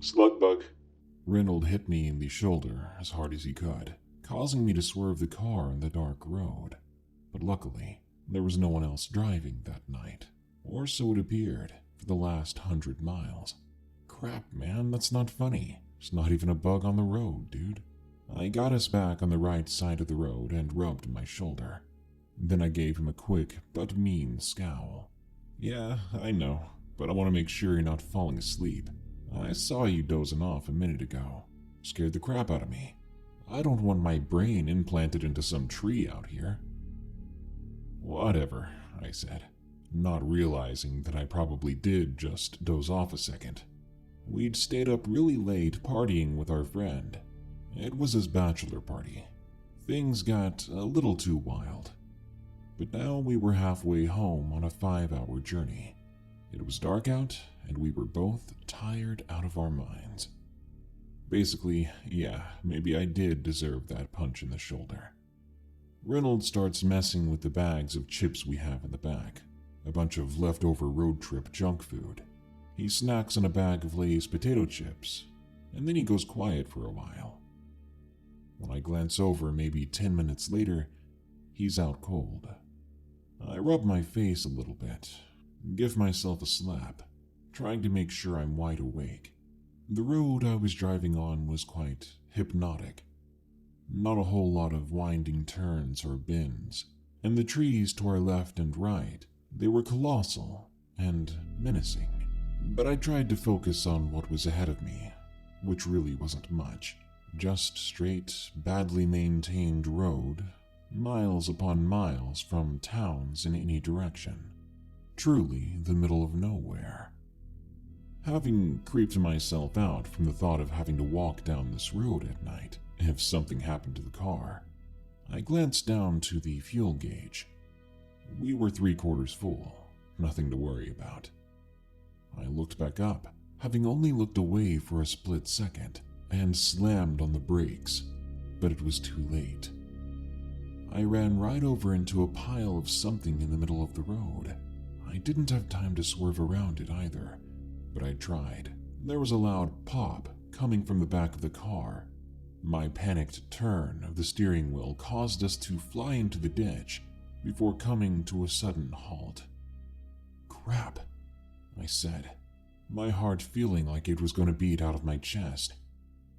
Slug bug. Reynolds hit me in the shoulder as hard as he could, causing me to swerve the car on the dark road. But luckily, there was no one else driving that night, or so it appeared for the last 100 miles. Crap, man, that's not funny. There's not even a bug on the road, dude. I got us back on the right side of the road and rubbed my shoulder. Then I gave him a quick but mean scowl. Yeah, I know, but I want to make sure you're not falling asleep. I saw you dozing off a minute ago. Scared the crap out of me. I don't want my brain implanted into some tree out here. Whatever, I said, not realizing that I probably did just doze off a second. We'd stayed up really late partying with our friend. It was his bachelor party. Things got a little too wild. But now we were halfway home on a 5-hour journey. It was dark out, and we were both tired out of our minds. Basically, yeah, maybe I did deserve that punch in the shoulder. Reynolds starts messing with the bags of chips we have in the back, a bunch of leftover road trip junk food. He snacks on a bag of Lay's potato chips, and then he goes quiet for a while. When I glance over maybe 10 minutes later, he's out cold. I rub my face a little bit, give myself a slap, trying to make sure I'm wide awake. The road I was driving on was quite hypnotic. Not a whole lot of winding turns or bends, and the trees to our left and right, they were colossal and menacing. But I tried to focus on what was ahead of me, which really wasn't much. Just straight, badly maintained road, miles upon miles from towns in any direction. Truly the middle of nowhere. Having creeped myself out from the thought of having to walk down this road at night if something happened to the car, I glanced down to the fuel gauge. We were 3/4 full, nothing to worry about. I looked back up, having only looked away for a split second, and slammed on the brakes, but it was too late. I ran right over into a pile of something in the middle of the road. I didn't have time to swerve around it either, but I tried. There was a loud pop coming from the back of the car. My panicked turn of the steering wheel caused us to fly into the ditch before coming to a sudden halt. Crap, I said, my heart feeling like it was going to beat out of my chest.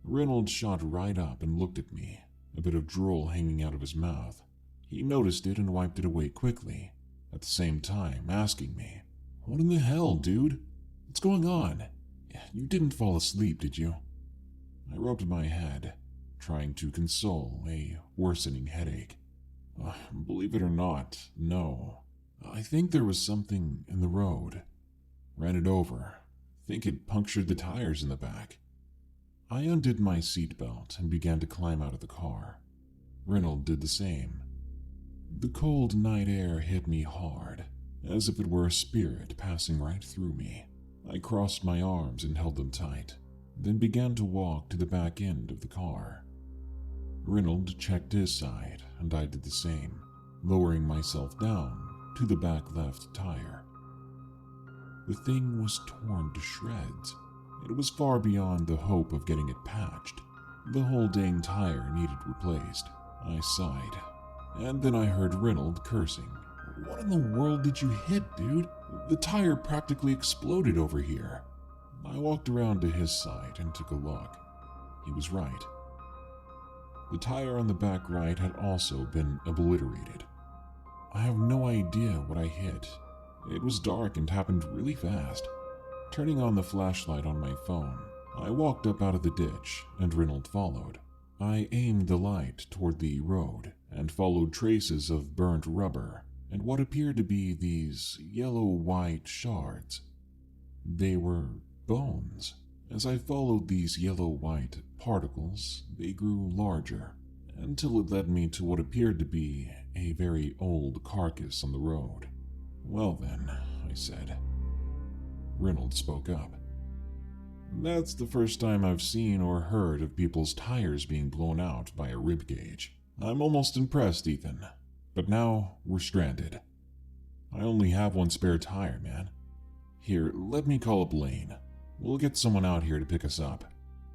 Reynolds shot right up and looked at me, a bit of drool hanging out of his mouth. He noticed it and wiped it away quickly, at the same time asking me, "What in the hell, dude? What's going on? You didn't fall asleep, did you?" I rubbed my head, trying to console a worsening headache. Believe it or not, no. I think there was something in the road. Ran it over. Think it punctured the tires in the back. I undid my seatbelt and began to climb out of the car. Reynolds did the same. The cold night air hit me hard, as if it were a spirit passing right through me. I crossed my arms and held them tight, then began to walk to the back end of the car. Reynolds checked his side, and I did the same, lowering myself down to the back left tire. The thing was torn to shreds. It was far beyond the hope of getting it patched. The whole dang tire needed replaced. I sighed, and then I heard Reynolds cursing. "What in the world did you hit, dude? The tire practically exploded over here." I walked around to his side and took a look. He was right. The tire on the back right had also been obliterated. I have no idea what I hit. It was dark and happened really fast. Turning on the flashlight on my phone, I walked up out of the ditch and Reynolds followed. I aimed the light toward the road and followed traces of burnt rubber and what appeared to be these yellow-white shards. They were bones. As I followed these yellow-white particles, they grew larger, until it led me to what appeared to be a very old carcass on the road. "Well then," I said. Reynolds spoke up. "That's the first time I've seen or heard of people's tires being blown out by a rib cage. I'm almost impressed, Ethan. But now we're stranded. I only have one spare tire, man. Here, let me call up Lane. We'll get someone out here to pick us up.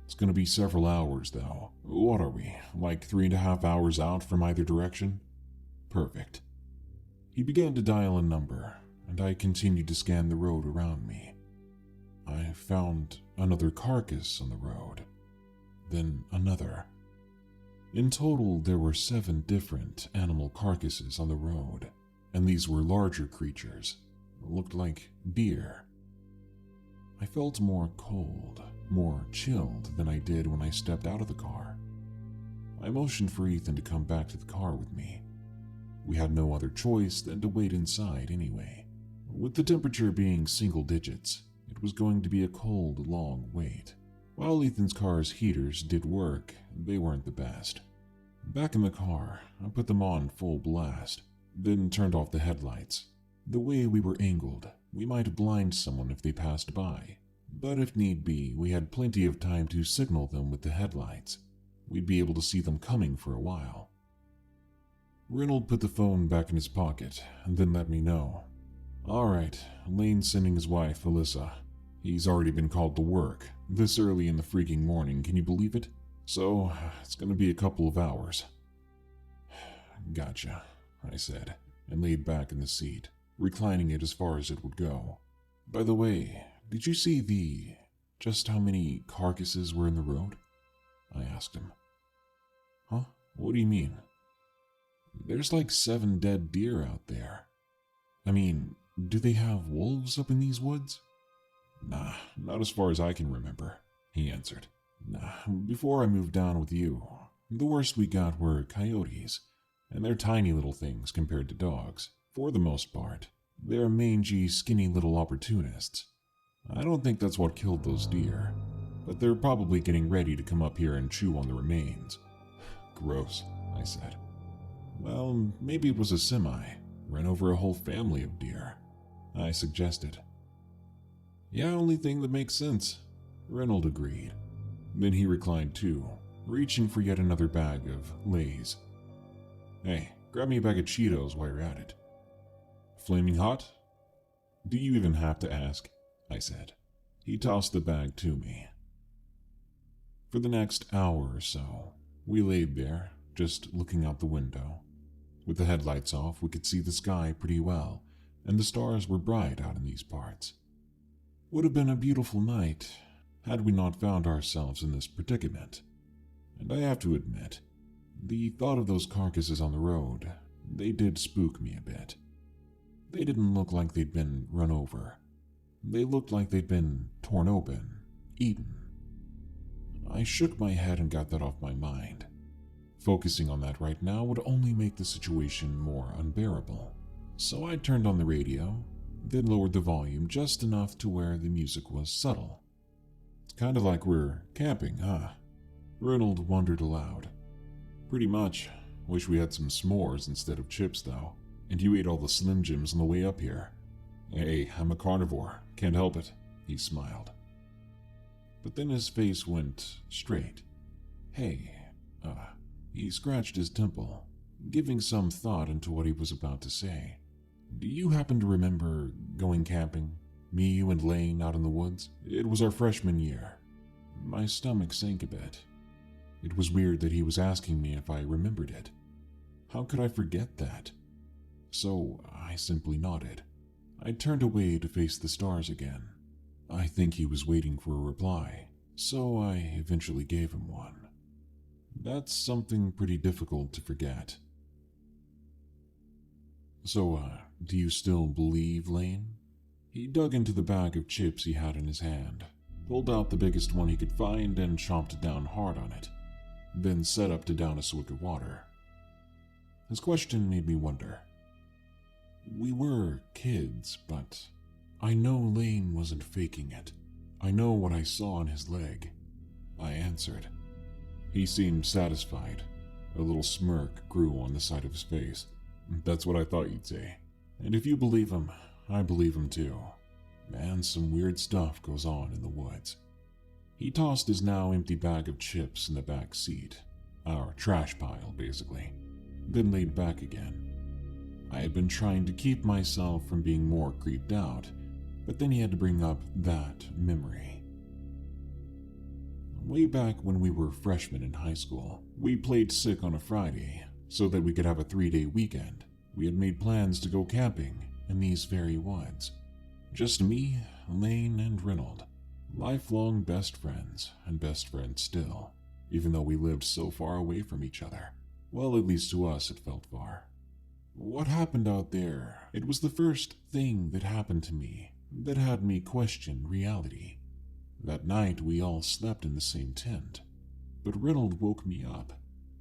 It's gonna be several hours, though. What are we, like 3.5 hours out from either direction? Perfect. He began to dial a number, and I continued to scan the road around me. I found another carcass on the road, then another. In total, there were 7 different animal carcasses on the road, and these were larger creatures. Looked like deer. I felt more cold, more chilled than I did when I stepped out of the car. I motioned for Ethan to come back to the car with me. We had no other choice than to wait inside anyway. With the temperature being single digits, it was going to be a cold, long wait. While Ethan's car's heaters did work, they weren't the best. Back in the car, I put them on full blast, then turned off the headlights. The way we were angled, we might blind someone if they passed by, but if need be, we had plenty of time to signal them with the headlights. We'd be able to see them coming for a while. Reynolds put the phone back in his pocket and then let me know. All right, Lane's sending his wife, Alyssa. He's already been called to work, this early in the freaking morning, can you believe it? So, it's gonna be a couple of hours. Gotcha, I said, and laid back in the seat, reclining it as far as it would go. By the way, did you see just how many carcasses were in the road? I asked him. Huh? What do you mean? There's like 7 dead deer out there. I mean, do they have wolves up in these woods? Nah, not as far as I can remember, he answered. Nah, before I moved down with you, the worst we got were coyotes, and they're tiny little things compared to dogs, for the most part. They're mangy, skinny little opportunists. I don't think that's what killed those deer, but they're probably getting ready to come up here and chew on the remains. Gross, I said. Well, maybe it was a semi, ran over a whole family of deer, I suggested. Yeah, only thing that makes sense, Reynolds agreed. Then he reclined too, reaching for yet another bag of Lay's. Hey, grab me a bag of Cheetos while you're at it. Flaming hot? Do you even have to ask? I said. He tossed the bag to me. For the next hour or so, we laid there, just looking out the window. With the headlights off, we could see the sky pretty well, and the stars were bright out in these parts. Would have been a beautiful night had we not found ourselves in this predicament. And I have to admit, the thought of those carcasses on the road, they did spook me a bit. They didn't look like they'd been run over. They looked like they'd been torn open, eaten. I shook my head and got that off my mind. Focusing on that right now would only make the situation more unbearable. So I turned on the radio, then lowered the volume just enough to where the music was subtle. It's kind of like we're camping, huh? Reynolds wondered aloud. Pretty much. Wish we had some s'mores instead of chips, though. And you ate all the Slim Jims on the way up here. Hey, I'm a carnivore. Can't help it, he smiled. But then his face went straight. Hey, he scratched his temple, giving some thought into what he was about to say. Do you happen to remember going camping? Me, you, and Lane out in the woods? It was our freshman year. My stomach sank a bit. It was weird that he was asking me if I remembered it. How could I forget that? So I simply nodded. I turned away to face the stars again. I think he was waiting for a reply, so I eventually gave him one. That's something pretty difficult to forget. So, do you still believe, Lane? He dug into the bag of chips he had in his hand, pulled out the biggest one he could find and chomped down hard on it, then set up to down a swig of water. His question made me wonder. We were kids, but I know Lane wasn't faking it. I know what I saw on his leg, I answered. He seemed satisfied. A little smirk grew on the side of his face. That's what I thought you'd say. And if you believe him, I believe him too. Man, some weird stuff goes on in the woods. He tossed his now empty bag of chips in the back seat, our trash pile basically, then laid back again. I had been trying to keep myself from being more creeped out, but then he had to bring up that memory. Way back when we were freshmen in high school, we played sick on a Friday so that we could have a 3-day weekend. We had made plans to go camping in these very woods. Just me, Lane, and Reynold. Lifelong best friends, and best friends still, even though we lived so far away from each other. Well, at least to us it felt far. What happened out there, it was the first thing that happened to me that had me question reality. That night we all slept in the same tent, but Reynold woke me up,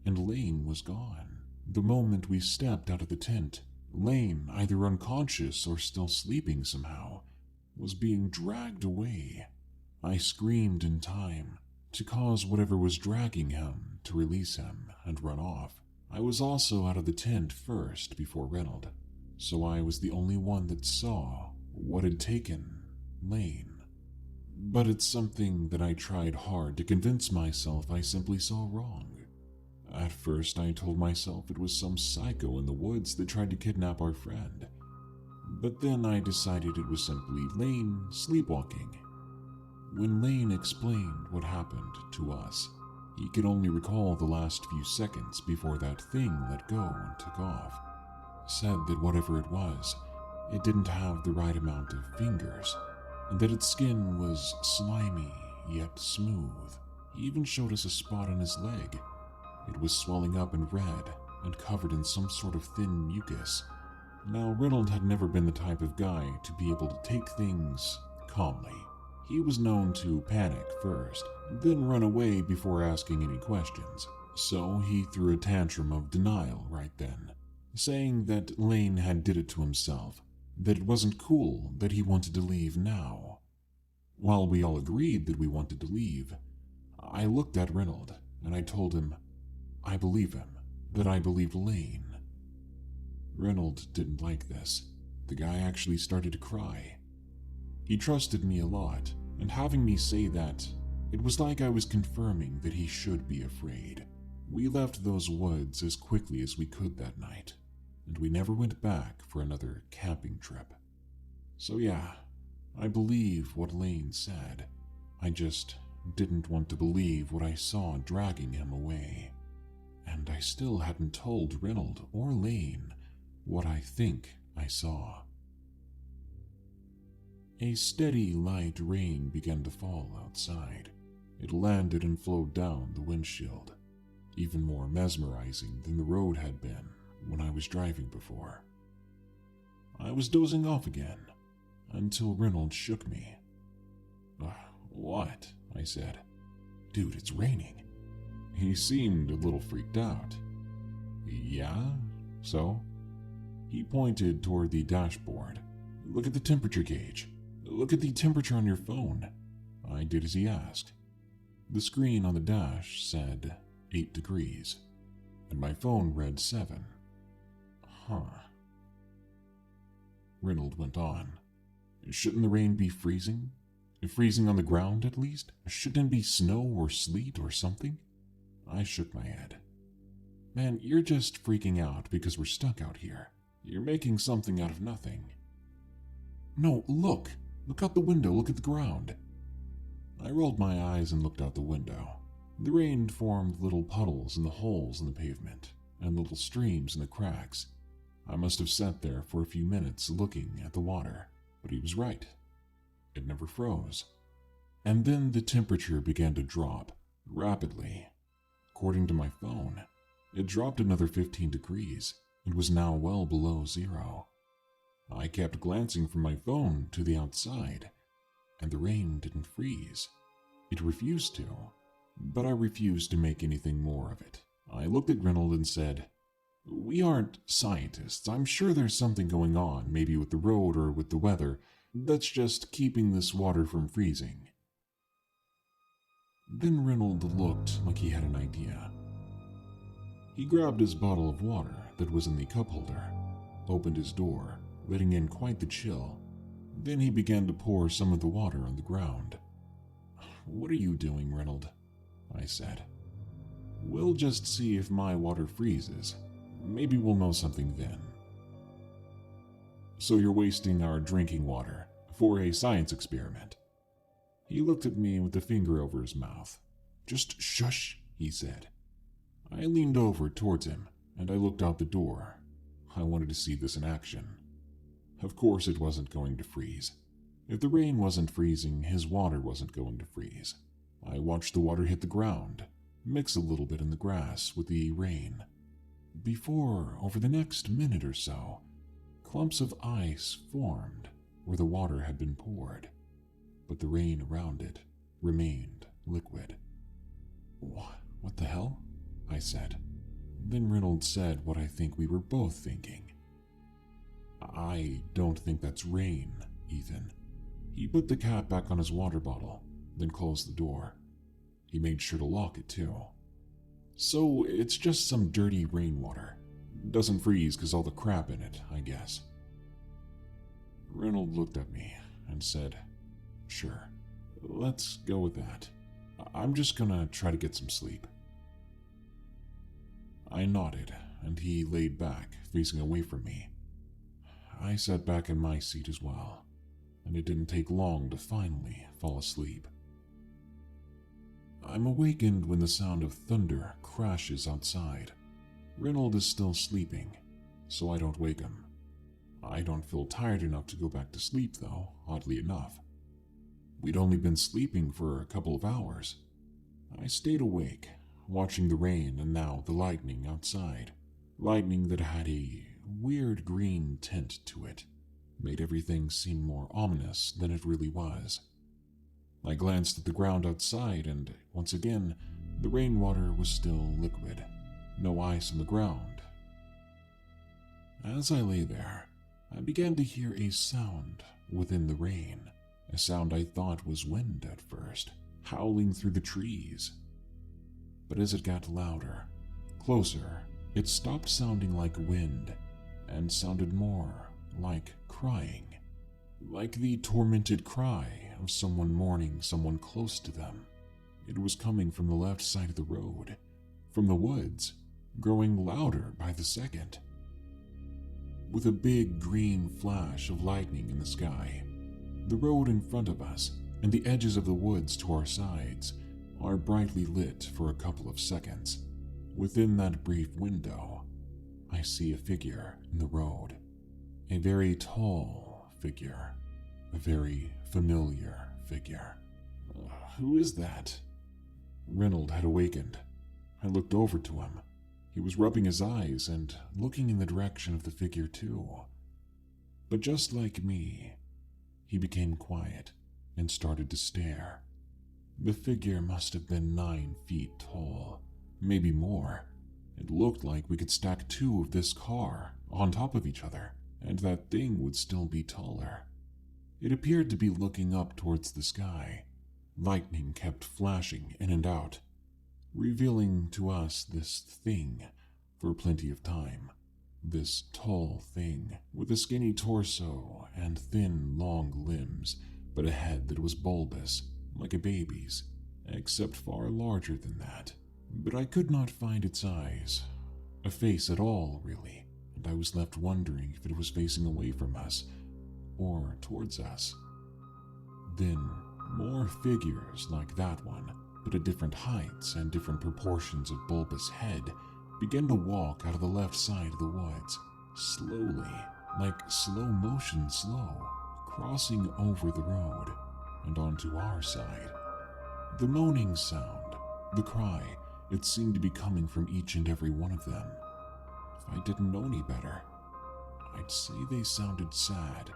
and Lane was gone. The moment we stepped out of the tent, Lane, either unconscious or still sleeping somehow, was being dragged away. I screamed in time to cause whatever was dragging him to release him and run off. I was also out of the tent first before Reynold, so I was the only one that saw what had taken Lane. But it's something that I tried hard to convince myself I simply saw wrong. At first I told myself it was some psycho in the woods that tried to kidnap our friend, but then I decided it was simply Lane sleepwalking. When Lane explained what happened to us, he could only recall the last few seconds before that thing let go and took off. Said that whatever it was, it didn't have the right amount of fingers, and that its skin was slimy yet smooth. He even showed us a spot on his leg. It was swelling up and red and covered in some sort of thin mucus. Now, Reynold had never been the type of guy to be able to take things calmly. He was known to panic first, then run away before asking any questions. So he threw a tantrum of denial right then, saying that Lane had did it to himself, that it wasn't cool, that he wanted to leave now. While we all agreed that we wanted to leave, I looked at Reynold and I told him, I believe him, that I believed Lane. Reynold didn't like this. The guy actually started to cry. He trusted me a lot, and having me say that, it was like I was confirming that he should be afraid. We left those woods as quickly as we could that night, and we never went back for another camping trip. So yeah, I believe what Lane said. I just didn't want to believe what I saw dragging him away. And I still hadn't told Reynold or Lane what I think I saw. A steady, light rain began to fall outside. It landed and flowed down the windshield, even more mesmerizing than the road had been when I was driving before. I was dozing off again, until Reynold shook me. What? I said. Dude, it's raining. He seemed a little freaked out. Yeah? So? He pointed toward the dashboard. Look at the temperature gauge. Look at the temperature on your phone. I did as he asked. The screen on the dash said 8 degrees, and my phone read 7. Huh. Reynold went on. Shouldn't the rain be freezing? Freezing on the ground, at least? Shouldn't it be snow or sleet or something? I shook my head. Man, you're just freaking out because we're stuck out here. You're making something out of nothing. No, look! Look out the window, look at the ground. I rolled my eyes and looked out the window. The rain formed little puddles in the holes in the pavement, and little streams in the cracks. I must have sat there for a few minutes looking at the water, but he was right. It never froze. And then the temperature began to drop, rapidly. According to my phone, it dropped another 15 degrees, and was now well below 0. I kept glancing from my phone to the outside, and the rain didn't freeze. It refused to, but I refused to make anything more of it. I looked at Reynold and said, We aren't scientists. I'm sure there's something going on, maybe with the road or with the weather, that's just keeping this water from freezing. Then Reynold looked like he had an idea. He grabbed his bottle of water that was in the cup holder, opened his door, letting in quite the chill. Then he began to pour some of the water on the ground. What are you doing, Reynold? I said. We'll just see if my water freezes. Maybe we'll know something then. So you're wasting our drinking water for a science experiment? He looked at me with a finger over his mouth. "Just shush," he said. I leaned over towards him, and I looked out the door. I wanted to see this in action. Of course it wasn't going to freeze. If the rain wasn't freezing, his water wasn't going to freeze. I watched the water hit the ground, mix a little bit in the grass with the rain. Before, over the next minute or so, clumps of ice formed where the water had been poured, but the rain around it remained liquid. "What the hell?" I said. Then Reynolds said what I think we were both thinking. "I don't think that's rain, Ethan." He put the cap back on his water bottle, then closed the door. He made sure to lock it too. "So it's just some dirty rainwater. Doesn't freeze because all the crap in it, I guess." Reynolds looked at me and said, "Sure, let's go with that. I'm just gonna try to get some sleep." I nodded, and he laid back, facing away from me. I sat back in my seat as well, and it didn't take long to finally fall asleep. I'm awakened when the sound of thunder crashes outside. Reynolds is still sleeping, so I don't wake him. I don't feel tired enough to go back to sleep, though, oddly enough. We'd only been sleeping for a couple of hours. I stayed awake, watching the rain and now the lightning outside. Lightning that had a weird green tint to it, made everything seem more ominous than it really was. I glanced at the ground outside, and once again, the rainwater was still liquid. No ice on the ground. As I lay there, I began to hear a sound within the rain, a sound I thought was wind at first, howling through the trees. But as it got louder, closer, it stopped sounding like wind and sounded more like crying, like the tormented cry of someone mourning someone close to them. It was coming from the left side of the road, from the woods, growing louder by the second. With a big green flash of lightning in the sky, the road in front of us and the edges of the woods to our sides are brightly lit for a couple of seconds. Within that brief window, I see a figure in the road. A very tall figure. A very familiar figure. Who is that? Reynolds had awakened. I looked over to him. He was rubbing his eyes and looking in the direction of the figure too. But just like me, he became quiet and started to stare. The figure must have been 9 feet tall, maybe more. It looked like we could stack 2 of this car on top of each other, and that thing would still be taller. It appeared to be looking up towards the sky. Lightning kept flashing in and out, revealing to us this thing for plenty of time. This tall thing with a skinny torso and thin, long limbs, but a head that was bulbous, like a baby's, except far larger than that. But I could not find its eyes, a face at all, really, and I was left wondering if it was facing away from us or towards us. Then, more figures like that one, but at different heights and different proportions of bulbous head, began to walk out of the left side of the woods, slowly, like slow motion slow, crossing over the road and onto our side. The moaning sound, the cry, it seemed to be coming from each and every one of them. If I didn't know any better, I'd say they sounded sad.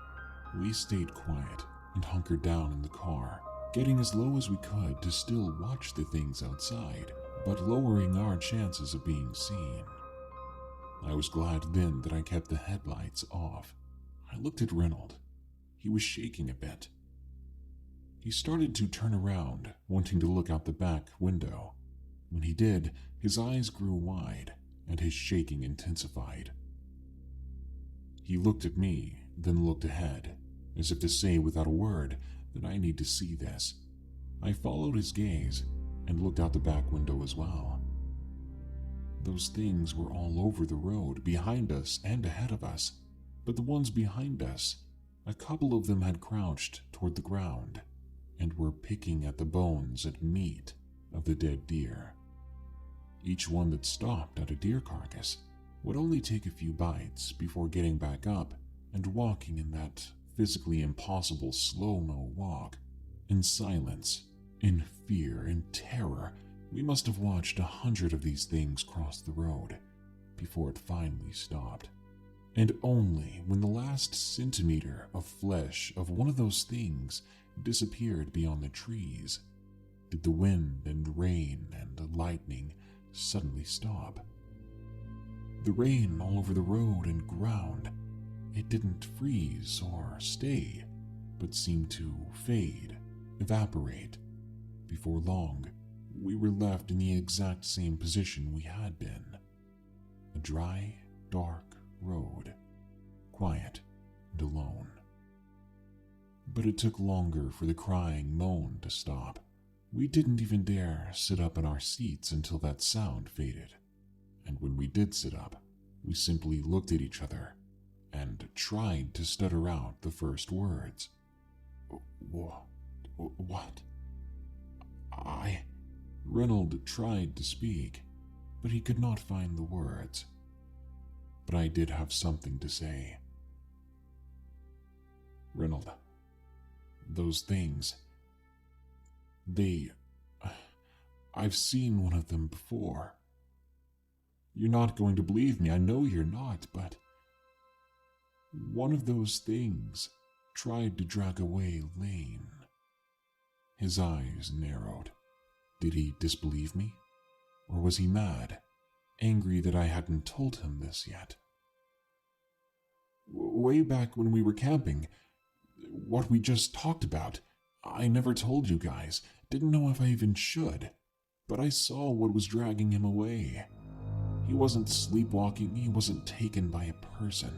We stayed quiet and hunkered down in the car, getting as low as we could to still watch the things outside, but lowering our chances of being seen. I was glad then that I kept the headlights off. I looked at Reynolds. He was shaking a bit. He started to turn around, wanting to look out the back window. When he did, his eyes grew wide, and his shaking intensified. He looked at me, then looked ahead, as if to say without a word that I need to see this. I followed his gaze and looked out the back window as well. Those things were all over the road, behind us and ahead of us, but the ones behind us, a couple of them had crouched toward the ground and were picking at the bones and meat of the dead deer. Each one that stopped at a deer carcass would only take a few bites before getting back up and walking in that physically impossible slow-mo walk. In silence, in fear and terror, we must have watched 100 of these things cross the road before it finally stopped. And only when the last centimeter of flesh of one of those things disappeared beyond the trees did the wind and rain and lightning suddenly stop. The rain all over the road and ground, it didn't freeze or stay, but seemed to fade, evaporate. Before long, we were left in the exact same position we had been. A dry, dark road, quiet and alone. But it took longer for the crying moan to stop. We didn't even dare sit up in our seats until that sound faded. And when we did sit up, we simply looked at each other and tried to stutter out the first words. What? Reynold tried to speak, but he could not find the words. But I did have something to say. Reynold, those things, I've seen one of them before. You're not going to believe me, I know you're not, but one of those things tried to drag away Lane. His eyes narrowed. Did he disbelieve me? Or was he mad, angry that I hadn't told him this yet? Way back when we were camping, what we just talked about, I never told you guys, didn't know if I even should, but I saw what was dragging him away. He wasn't sleepwalking, he wasn't taken by a person.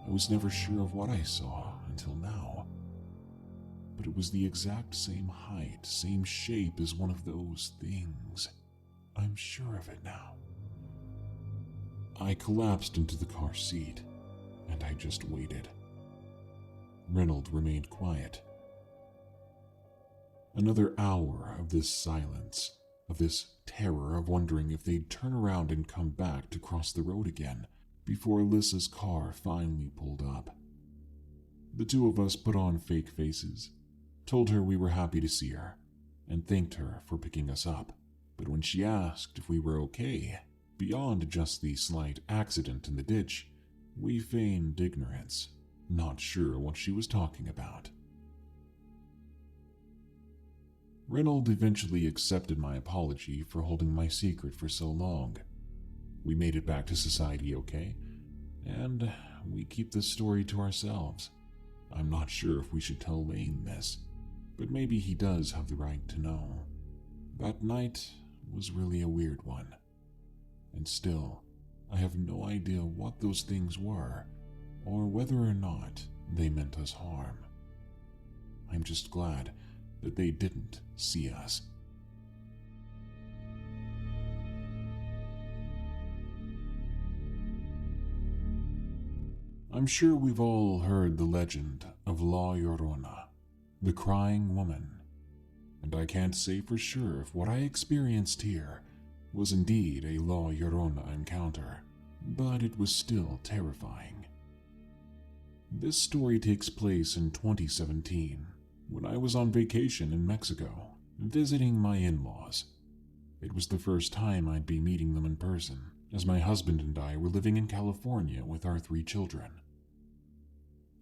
I was never sure of what I saw until now. But it was the exact same height, same shape as one of those things. I'm sure of it now. I collapsed into the car seat, and I just waited. Reynold remained quiet. Another hour of this silence, of this terror of wondering if they'd turn around and come back to cross the road again before Alyssa's car finally pulled up. The two of us put on fake faces, told her we were happy to see her, and thanked her for picking us up. But when she asked if we were okay, beyond just the slight accident in the ditch, we feigned ignorance, not sure what she was talking about. Reynold eventually accepted my apology for holding my secret for so long. We made it back to society okay, and we keep this story to ourselves. I'm not sure if we should tell Lane this, but maybe he does have the right to know. That night was really a weird one. And still, I have no idea what those things were, or whether or not they meant us harm. I'm just glad that they didn't see us. I'm sure we've all heard the legend of La Llorona, the crying woman, and I can't say for sure if what I experienced here was indeed a La Llorona encounter, but it was still terrifying. This story takes place in 2017, when I was on vacation in Mexico, visiting my in-laws. It was the first time I'd be meeting them in person, as my husband and I were living in California with our 3 children.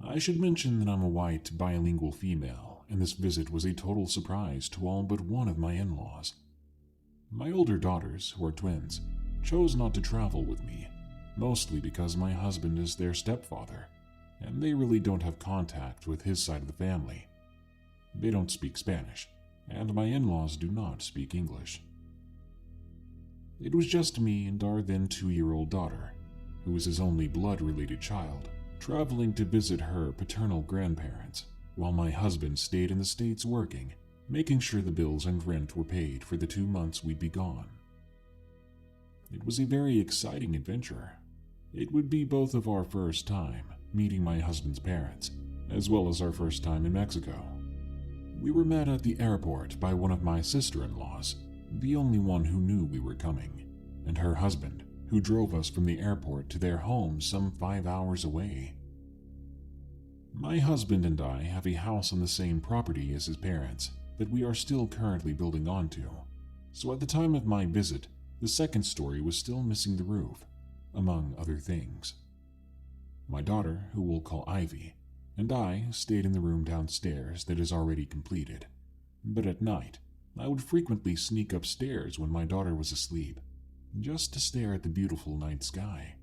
I should mention that I'm a white, bilingual female, and this visit was a total surprise to all but one of my in-laws. My older daughters, who are twins, chose not to travel with me, mostly because my husband is their stepfather, and they really don't have contact with his side of the family. They don't speak Spanish, and my in-laws do not speak English. It was just me and our then 2-year-old daughter, who was his only blood-related child, traveling to visit her paternal grandparents, while my husband stayed in the States working, making sure the bills and rent were paid for the 2 months we'd be gone. It was a very exciting adventure. It would be both of our first time meeting my husband's parents, as well as our first time in Mexico. We were met at the airport by one of my sister-in-laws, the only one who knew we were coming, and her husband, who drove us from the airport to their home some 5 hours away. My husband and I have a house on the same property as his parents that we are still currently building onto, so at the time of my visit, the second story was still missing the roof, among other things. My daughter, who we'll call Ivy, and I stayed in the room downstairs that is already completed, but at night, I would frequently sneak upstairs when my daughter was asleep, just to stare at the beautiful night sky.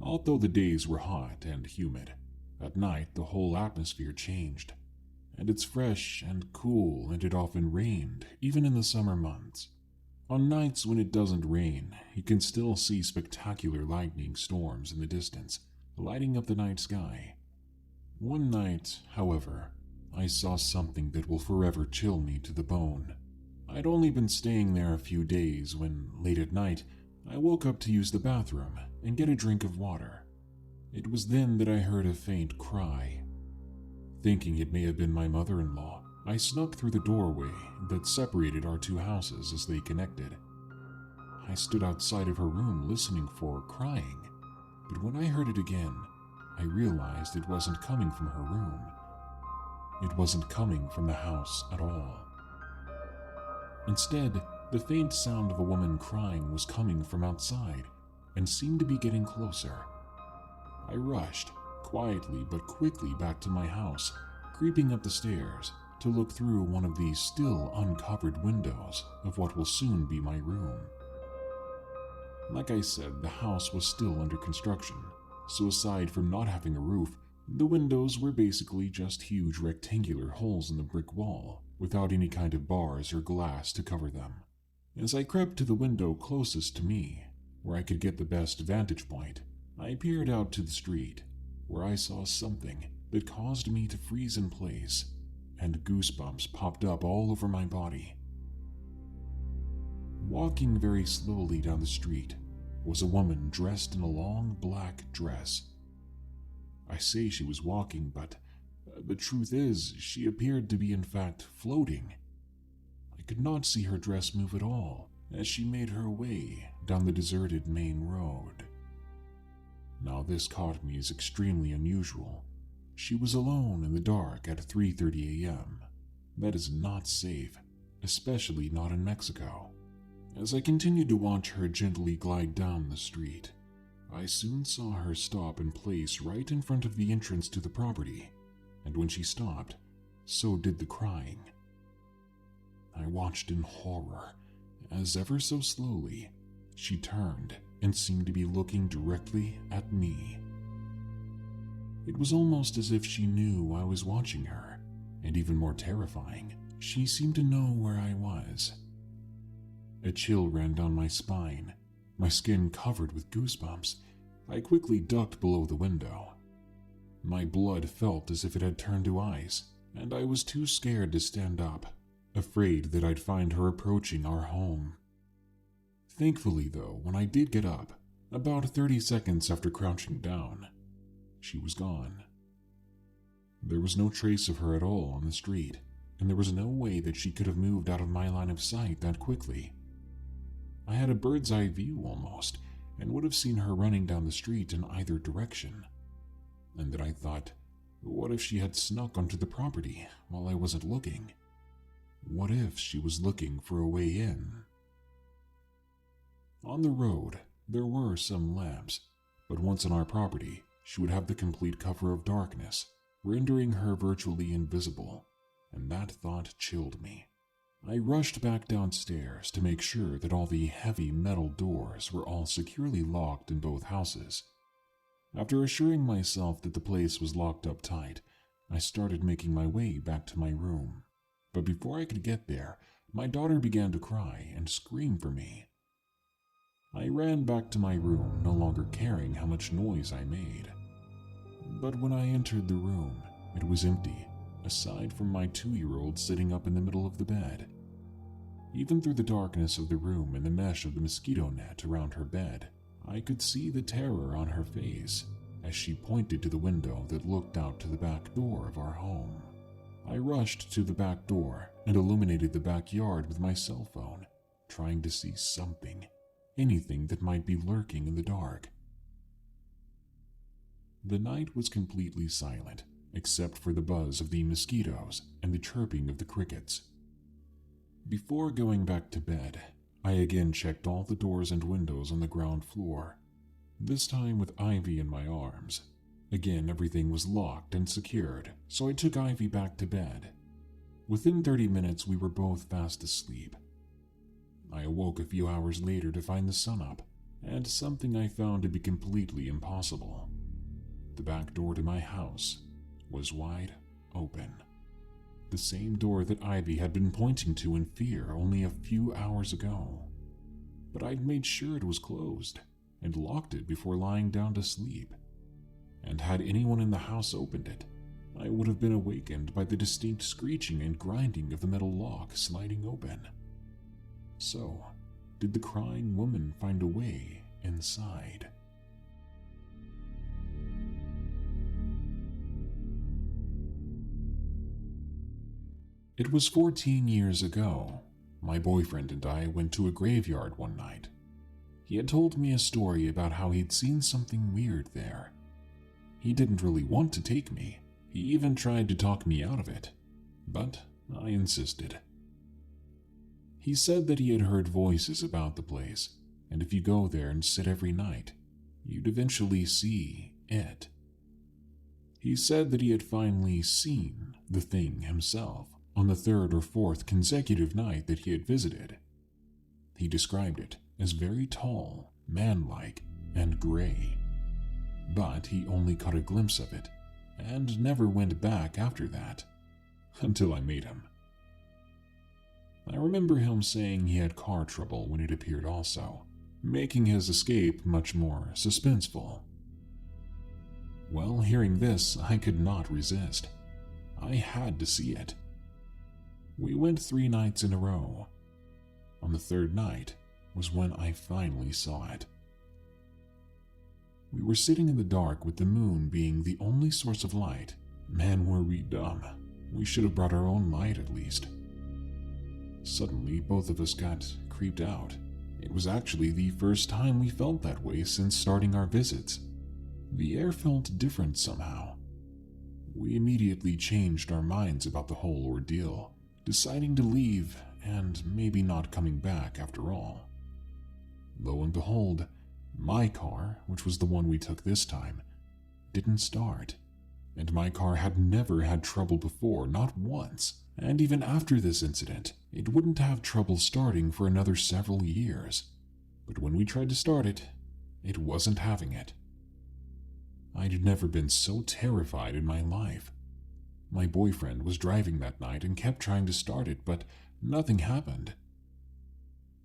Although the days were hot and humid, at night the whole atmosphere changed, and it's fresh and cool, and it often rained, even in the summer months. On nights when it doesn't rain, you can still see spectacular lightning storms in the distance, lighting up the night sky. One night, however, I saw something that will forever chill me to the bone. I'd only been staying there a few days when, late at night, I woke up to use the bathroom and get a drink of water. It was then that I heard a faint cry. Thinking it may have been my mother-in-law, I snuck through the doorway that separated our two houses as they connected. I stood outside of her room listening for her crying, but when I heard it again, I realized it wasn't coming from her room. It wasn't coming from the house at all. Instead, the faint sound of a woman crying was coming from outside and seemed to be getting closer. I rushed, quietly but quickly, back to my house, creeping up the stairs to look through one of these still uncovered windows of what will soon be my room. Like I said, the house was still under construction, so aside from not having a roof, the windows were basically just huge rectangular holes in the brick wall, without any kind of bars or glass to cover them. As I crept to the window closest to me, where I could get the best vantage point, I peered out to the street, where I saw something that caused me to freeze in place, and goosebumps popped up all over my body. Walking very slowly down the street was a woman dressed in a long black dress. I say she was walking, but the truth is, she appeared to be in fact floating. I could not see her dress move at all as she made her way down the deserted main road. Now this caught me as extremely unusual. She was alone in the dark at 3:30 a.m. That is not safe, especially not in Mexico. As I continued to watch her gently glide down the street, I soon saw her stop in place right in front of the entrance to the property, and when she stopped, so did the crying. I watched in horror as ever so slowly, she turned and seemed to be looking directly at me. It was almost as if she knew I was watching her, and even more terrifying, she seemed to know where I was. A chill ran down my spine, my skin covered with goosebumps. I quickly ducked below the window. My blood felt as if it had turned to ice, and I was too scared to stand up, afraid that I'd find her approaching our home. Thankfully, though, when I did get up, about 30 seconds after crouching down, she was gone. There was no trace of her at all on the street, and there was no way that she could have moved out of my line of sight that quickly. I had a bird's eye view almost, and would have seen her running down the street in either direction. And then I thought, what if she had snuck onto the property while I wasn't looking? What if she was looking for a way in? On the road, there were some lamps, but once on our property, she would have the complete cover of darkness, rendering her virtually invisible, and that thought chilled me. I rushed back downstairs to make sure that all the heavy metal doors were all securely locked in both houses. After assuring myself that the place was locked up tight, I started making my way back to my room. But before I could get there, my daughter began to cry and scream for me. I ran back to my room, no longer caring how much noise I made. But when I entered the room, it was empty, aside from my 2-year-old sitting up in the middle of the bed. Even through the darkness of the room and the mesh of the mosquito net around her bed, I could see the terror on her face as she pointed to the window that looked out to the back door of our home. I rushed to the back door and illuminated the backyard with my cell phone, trying to see something, anything that might be lurking in the dark. The night was completely silent, except for the buzz of the mosquitoes and the chirping of the crickets. Before going back to bed, I again checked all the doors and windows on the ground floor, this time with Ivy in my arms. Again, everything was locked and secured, so I took Ivy back to bed. Within 30 minutes, we were both fast asleep. I awoke a few hours later to find the sun up, and something I found to be completely impossible. The back door to my house was wide open. The same door that Ivy had been pointing to in fear only a few hours ago. But I'd made sure it was closed and locked it before lying down to sleep. And had anyone in the house opened it, I would have been awakened by the distinct screeching and grinding of the metal lock sliding open. So, did the crying woman find a way inside? It was 14 years ago. My boyfriend and I went to a graveyard one night. He had told me a story about how he'd seen something weird there. He didn't really want to take me. He even tried to talk me out of it, but I insisted. He said that he had heard voices about the place, and if you go there and sit every night, you'd eventually see it. He said that he had finally seen the thing himself on the third or fourth consecutive night that he had visited. He described it as very tall, man-like, and gray. But he only caught a glimpse of it, and never went back after that, until I made him. I remember him saying he had car trouble when it appeared also, making his escape much more suspenseful. Well, hearing this, I could not resist. I had to see it. We went 3 nights in a row. On the 3rd night was when I finally saw it. We were sitting in the dark with the moon being the only source of light. Man, were we dumb. We should have brought our own light at least. Suddenly, both of us got creeped out. It was actually the first time we felt that way since starting our visits. The air felt different somehow. We immediately changed our minds about the whole ordeal, deciding to leave and maybe not coming back after all. Lo and behold, my car, which was the one we took this time, didn't start. And my car had never had trouble before, not once. And even after this incident, it wouldn't have trouble starting for another several years. But when we tried to start it, it wasn't having it. I'd never been so terrified in my life. My boyfriend was driving that night and kept trying to start it, but nothing happened.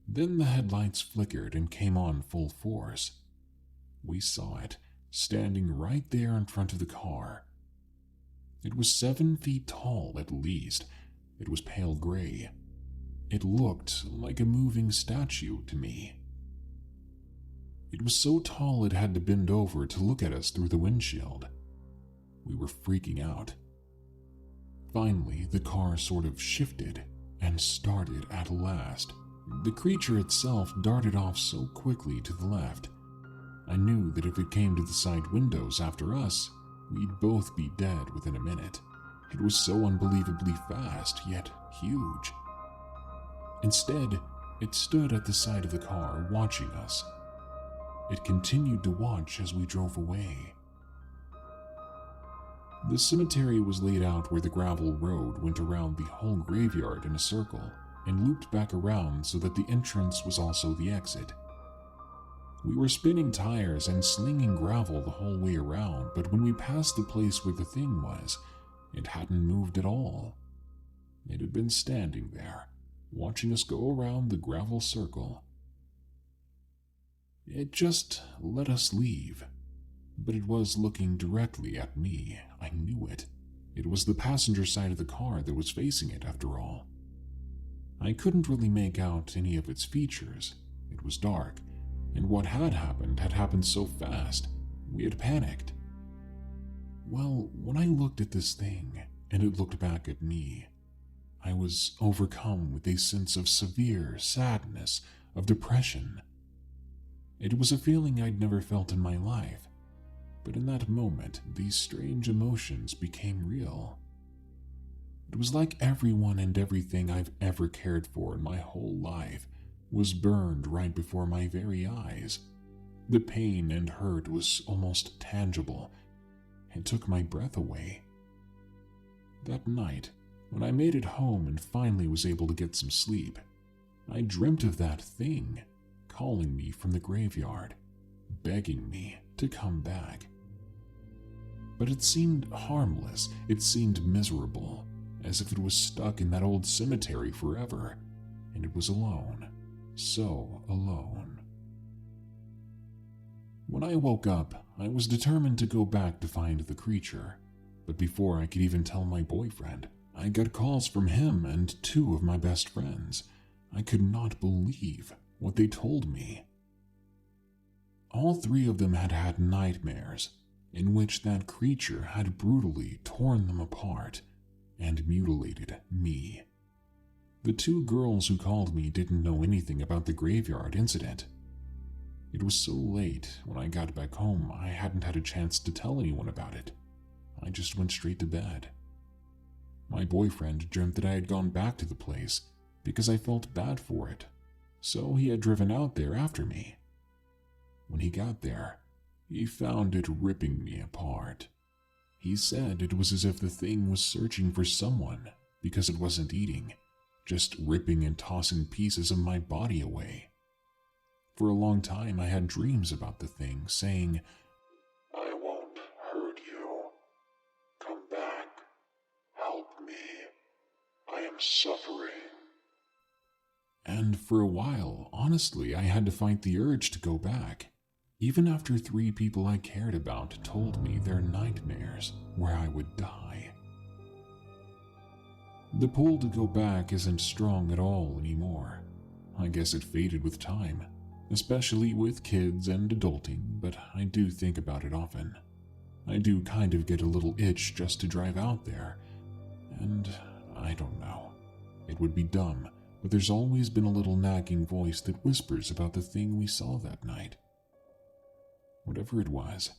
Then the headlights flickered and came on full force. We saw it, standing right there in front of the car. It was 7 feet tall at least. It was pale gray. It looked like a moving statue to me. It was so tall it had to bend over to look at us through the windshield. We were freaking out. Finally, the car sort of shifted and started at last. The creature itself darted off so quickly to the left. I knew that if it came to the side windows after us, we'd both be dead within a minute. It was so unbelievably fast, yet huge. Instead, it stood at the side of the car, watching us. It continued to watch as we drove away. The cemetery was laid out where the gravel road went around the whole graveyard in a circle and looped back around so that the entrance was also the exit. We were spinning tires and slinging gravel the whole way around, but when we passed the place where the thing was, it hadn't moved at all. It had been standing there, watching us go around the gravel circle. It just let us leave, but it was looking directly at me. I knew it. It was the passenger side of the car that was facing it, after all. I couldn't really make out any of its features. It was dark, and what had happened so fast, we had panicked. Well, when I looked at this thing, and it looked back at me. I was overcome with a sense of severe sadness, of depression. It was a feeling I'd never felt in my life, but in that moment, these strange emotions became real. It was like everyone and everything I've ever cared for in my whole life was burned right before my very eyes. The pain and hurt was almost tangible. It took my breath away. That night, when I made it home and finally was able to get some sleep, I dreamt of that thing calling me from the graveyard, begging me to come back. But it seemed harmless, it seemed miserable, as if it was stuck in that old cemetery forever, and it was alone, so alone. When I woke up, I was determined to go back to find the creature, but before I could even tell my boyfriend, I got calls from him and two of my best friends. I could not believe what they told me. All three of them had had nightmares in which that creature had brutally torn them apart and mutilated me. The two girls who called me didn't know anything about the graveyard incident. It was so late when I got back home, I hadn't had a chance to tell anyone about it. I just went straight to bed. My boyfriend dreamt that I had gone back to the place because I felt bad for it, so he had driven out there after me. When he got there, he found it ripping me apart. He said it was as if the thing was searching for someone because it wasn't eating, just ripping and tossing pieces of my body away. For a long time, I had dreams about the thing, saying, "I won't hurt you. Come back. Help me. I am suffering." And for a while, honestly, I had to fight the urge to go back, even after three people I cared about told me their nightmares where I would die. The pull to go back isn't strong at all anymore. I guess it faded with time, especially with kids and adulting, but I do think about it often. I do kind of get a little itch just to drive out there, and I don't know. It would be dumb, but there's always been a little nagging voice that whispers about the thing we saw that night. Whatever it was,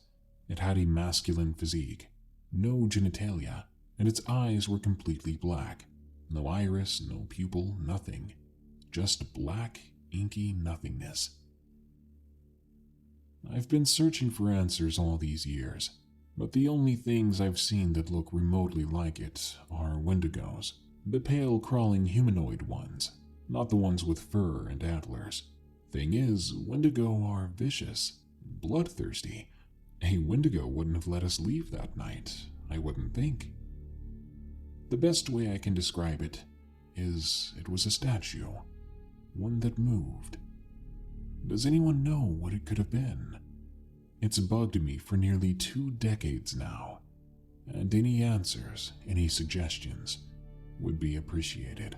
it had a masculine physique, no genitalia, and its eyes were completely black. No iris, no pupil, nothing. Just black, inky nothingness. I've been searching for answers all these years, but the only things I've seen that look remotely like it are wendigos, the pale crawling humanoid ones, not the ones with fur and antlers. Thing is, wendigo are vicious, bloodthirsty. A wendigo wouldn't have let us leave that night, I wouldn't think. The best way I can describe it is it was a statue, one that moved. Does anyone know what it could have been? It's bugged me for nearly 2 decades now, and any answers, any suggestions, would be appreciated.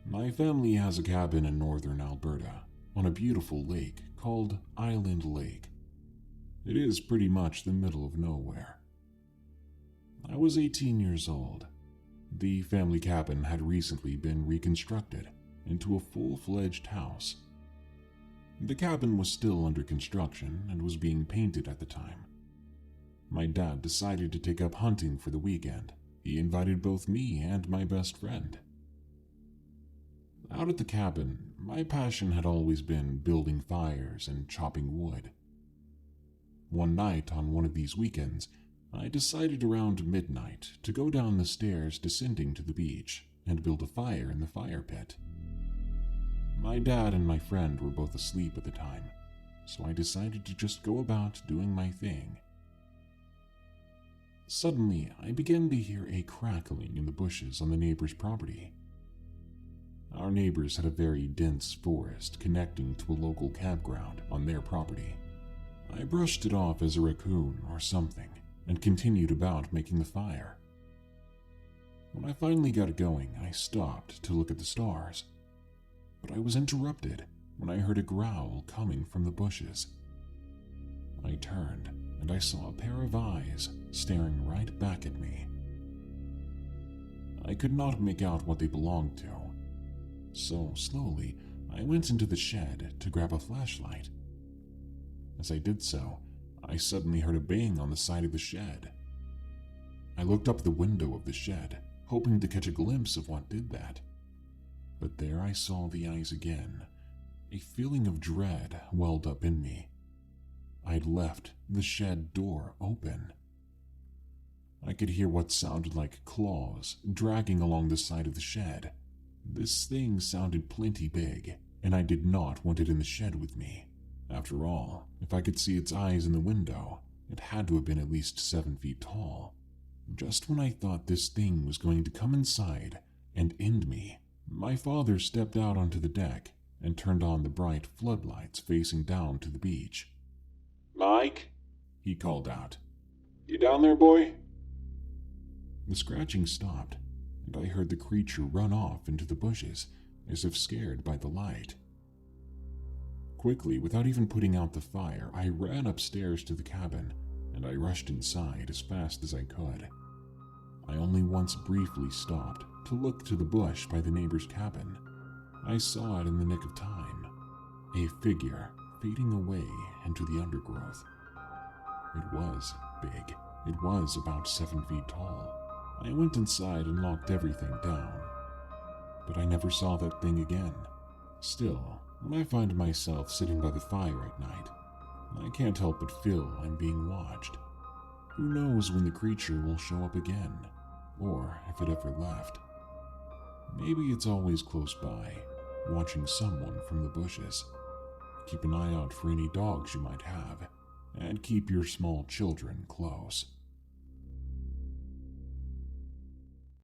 My family has a cabin in northern Alberta, on a beautiful lake called Island Lake. It is pretty much the middle of nowhere. I was 18 years old. The family cabin had recently been reconstructed into a full-fledged house. The cabin was still under construction and was being painted at the time. My dad decided to take up hunting for the weekend. He invited both me and my best friend. Out at the cabin, my passion had always been building fires and chopping wood. One night on one of these weekends, I decided around midnight to go down the stairs descending to the beach and build a fire in the fire pit. My dad and my friend were both asleep at the time, so I decided to just go about doing my thing. Suddenly, I began to hear a crackling in the bushes on the neighbor's property. Our neighbors had a very dense forest connecting to a local campground on their property. I brushed it off as a raccoon or something and continued about making the fire. When I finally got it going, I stopped to look at the stars, but I was interrupted when I heard a growl coming from the bushes. I turned, and I saw a pair of eyes staring right back at me. I could not make out what they belonged to, so slowly I went into the shed to grab a flashlight. As I did so, I suddenly heard a bang on the side of the shed. I looked up the window of the shed, hoping to catch a glimpse of what did that. But there I saw the eyes again. A feeling of dread welled up in me. I'd left the shed door open. I could hear what sounded like claws dragging along the side of the shed. This thing sounded plenty big, and I did not want it in the shed with me. After all, if I could see its eyes in the window, it had to have been at least 7 feet tall. Just when I thought this thing was going to come inside and end me, my father stepped out onto the deck and turned on the bright floodlights facing down to the beach. "Mike," he called out. "You down there, boy?" The scratching stopped, and I heard the creature run off into the bushes as if scared by the light. Quickly, without even putting out the fire, I ran upstairs to the cabin, and I rushed inside as fast as I could. I only once briefly stopped to look to the bush by the neighbor's cabin. I saw it in the nick of time, a figure fading away into the undergrowth. It was big. It was about 7 feet tall. I went inside and locked everything down. But I never saw that thing again. Still, when I find myself sitting by the fire at night, I can't help but feel I'm being watched. Who knows when the creature will show up again, or if it ever left. Maybe it's always close by, watching someone from the bushes. Keep an eye out for any dogs you might have, and keep your small children close.